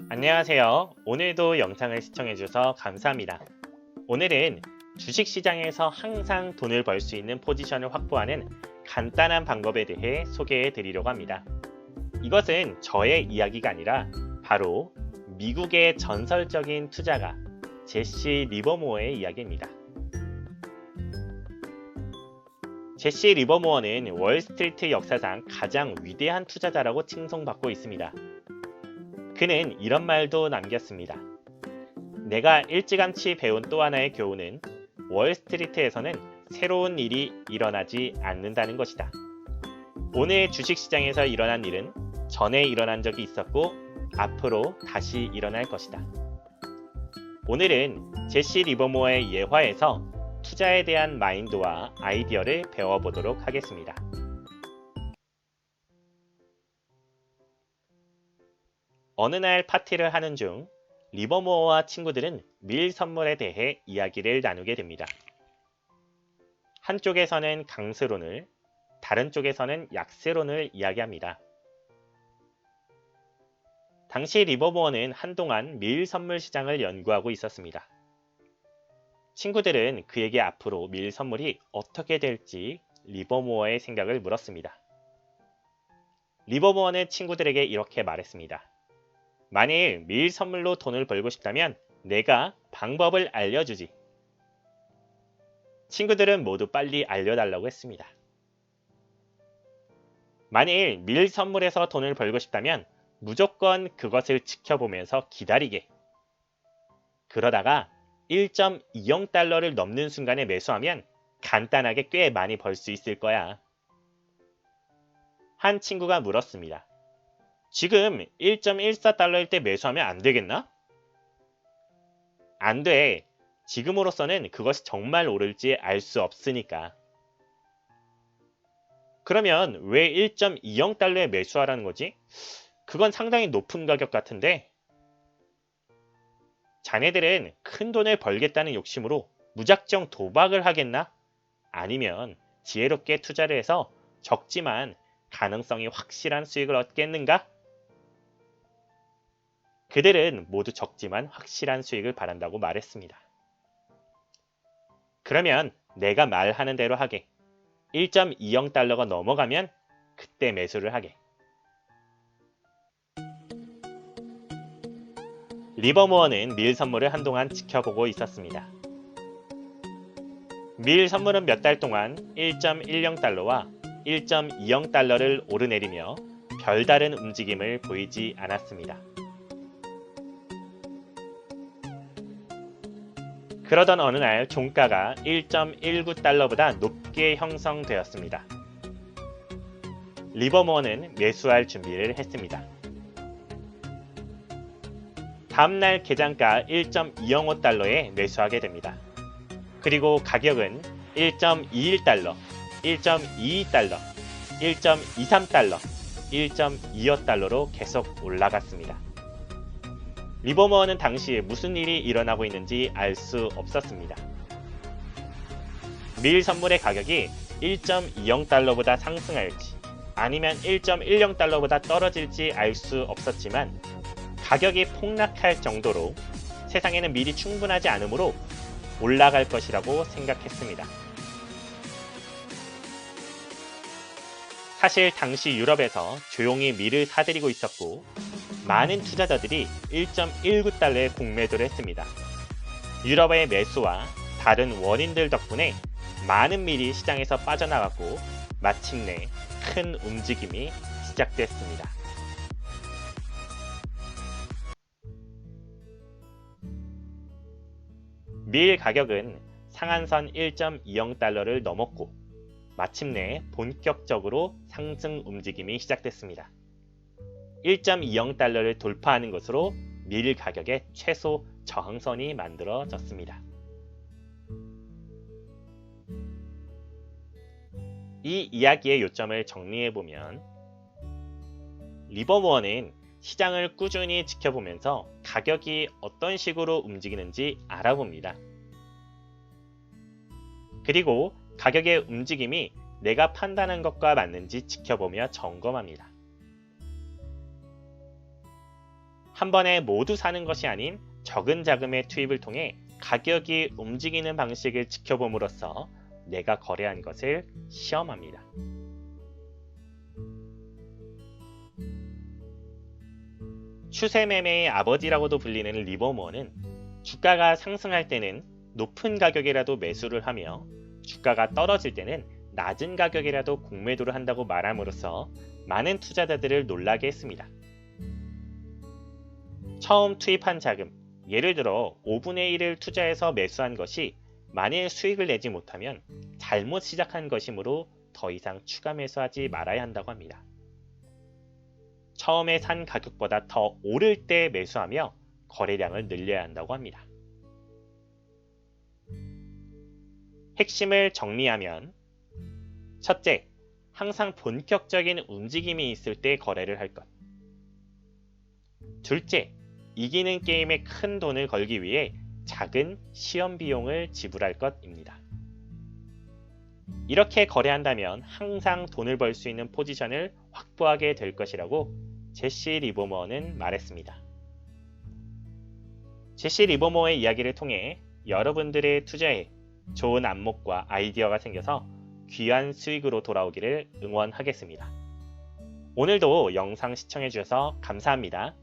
안녕하세요. 오늘도 영상을 시청해주셔서 감사합니다. 오늘은 주식시장에서 항상 돈을 벌 수 있는 포지션을 확보하는 간단한 방법에 대해 소개해 드리려고 합니다. 이것은 저의 이야기가 아니라 바로 미국의 전설적인 투자가 제시 리버모어의 이야기입니다. 제시 리버모어는 월스트리트 역사상 가장 위대한 투자자라고 칭송받고 있습니다. 그는 이런 말도 남겼습니다. 내가 일찌감치 배운 또 하나의 교훈은 월스트리트에서는 새로운 일이 일어나지 않는다는 것이다. 오늘 주식시장에서 일어난 일은 전에 일어난 적이 있었고 앞으로 다시 일어날 것이다. 오늘은 제시 리버모어의 예화에서 투자에 대한 마인드와 아이디어를 배워보도록 하겠습니다. 어느 날 파티를 하는 중 리버모어와 친구들은 밀 선물에 대해 이야기를 나누게 됩니다. 한쪽에서는 강세론을, 다른 쪽에서는 약세론을 이야기합니다. 당시 리버모어는 한동안 밀 선물 시장을 연구하고 있었습니다. 친구들은 그에게 앞으로 밀 선물이 어떻게 될지 리버모어의 생각을 물었습니다. 리버모어는 친구들에게 이렇게 말했습니다. 만일 밀 선물로 돈을 벌고 싶다면 내가 방법을 알려주지. 친구들은 모두 빨리 알려달라고 했습니다. 만일 밀 선물에서 돈을 벌고 싶다면 무조건 그것을 지켜보면서 기다리게. 그러다가 1.20달러를 넘는 순간에 매수하면 간단하게 꽤 많이 벌 수 있을 거야. 한 친구가 물었습니다. 지금 1.14달러일 때 매수하면 안 되겠나? 안 돼. 지금으로서는 그것이 정말 오를지 알 수 없으니까. 그러면 왜 1.20달러에 매수하라는 거지? 그건 상당히 높은 가격 같은데? 자네들은 큰 돈을 벌겠다는 욕심으로 무작정 도박을 하겠나? 아니면 지혜롭게 투자를 해서 적지만 가능성이 확실한 수익을 얻겠는가? 그들은 모두 적지만 확실한 수익을 바란다고 말했습니다. 그러면 내가 말하는 대로 하게. 1.20달러가 넘어가면 그때 매수를 하게. 리버모어는 밀 선물을 한동안 지켜보고 있었습니다. 밀 선물은 몇 달 동안 1.10달러와 1.20달러를 오르내리며 별다른 움직임을 보이지 않았습니다. 그러던 어느 날 종가가 1.19달러보다 높게 형성되었습니다. 리버모어는 매수할 준비를 했습니다. 다음날 계장가 1.205달러에 매수하게 됩니다. 그리고 가격은 1.21달러, 1.22달러, 1.23달러, 1.25달러로 계속 올라갔습니다. 리버모어는 당시 무슨 일이 일어나고 있는지 알 수 없었습니다. 밀 선물의 가격이 1.20달러보다 상승할지 아니면 1.10달러보다 떨어질지 알 수 없었지만 가격이 폭락할 정도로 세상에는 밀이 충분하지 않으므로 올라갈 것이라고 생각했습니다. 사실 당시 유럽에서 조용히 밀을 사들이고 있었고 많은 투자자들이 1.19달러에 공매도를 했습니다. 유럽의 매수와 다른 원인들 덕분에 많은 밀이 시장에서 빠져나갔고 마침내 큰 움직임이 시작됐습니다. 밀 가격은 상한선 1.20달러를 넘었고 마침내 본격적으로 상승 움직임이 시작됐습니다. 1.20달러를 돌파하는 것으로 밀 가격의 최소 저항선이 만들어졌습니다. 이 이야기의 요점을 정리해보면 리버모어는 시장을 꾸준히 지켜보면서 가격이 어떤 식으로 움직이는지 알아봅니다. 그리고 가격의 움직임이 내가 판단한 것과 맞는지 지켜보며 점검합니다. 한 번에 모두 사는 것이 아닌 적은 자금의 투입을 통해 가격이 움직이는 방식을 지켜봄으로써 내가 거래한 것을 시험합니다. 추세 매매의 아버지라고도 불리는 리버모어는 주가가 상승할 때는 높은 가격이라도 매수를 하며 주가가 떨어질 때는 낮은 가격이라도 공매도를 한다고 말함으로써 많은 투자자들을 놀라게 했습니다. 처음 투입한 자금, 예를 들어 5분의 1을 투자해서 매수한 것이 만일 수익을 내지 못하면 잘못 시작한 것이므로 더 이상 추가 매수하지 말아야 한다고 합니다. 처음에 산 가격보다 더 오를 때 매수하며 거래량을 늘려야 한다고 합니다. 핵심을 정리하면 첫째, 항상 본격적인 움직임이 있을 때 거래를 할 것. 둘째, 이기는 게임에 큰 돈을 걸기 위해 작은 시험 비용을 지불할 것입니다. 이렇게 거래한다면 항상 돈을 벌 수 있는 포지션을 확보하게 될 것이라고 제시 리버모어는 말했습니다. 제시 리버모어의 이야기를 통해 여러분들의 투자에 좋은 안목과 아이디어가 생겨서 귀한 수익으로 돌아오기를 응원하겠습니다. 오늘도 영상 시청해 주셔서 감사합니다.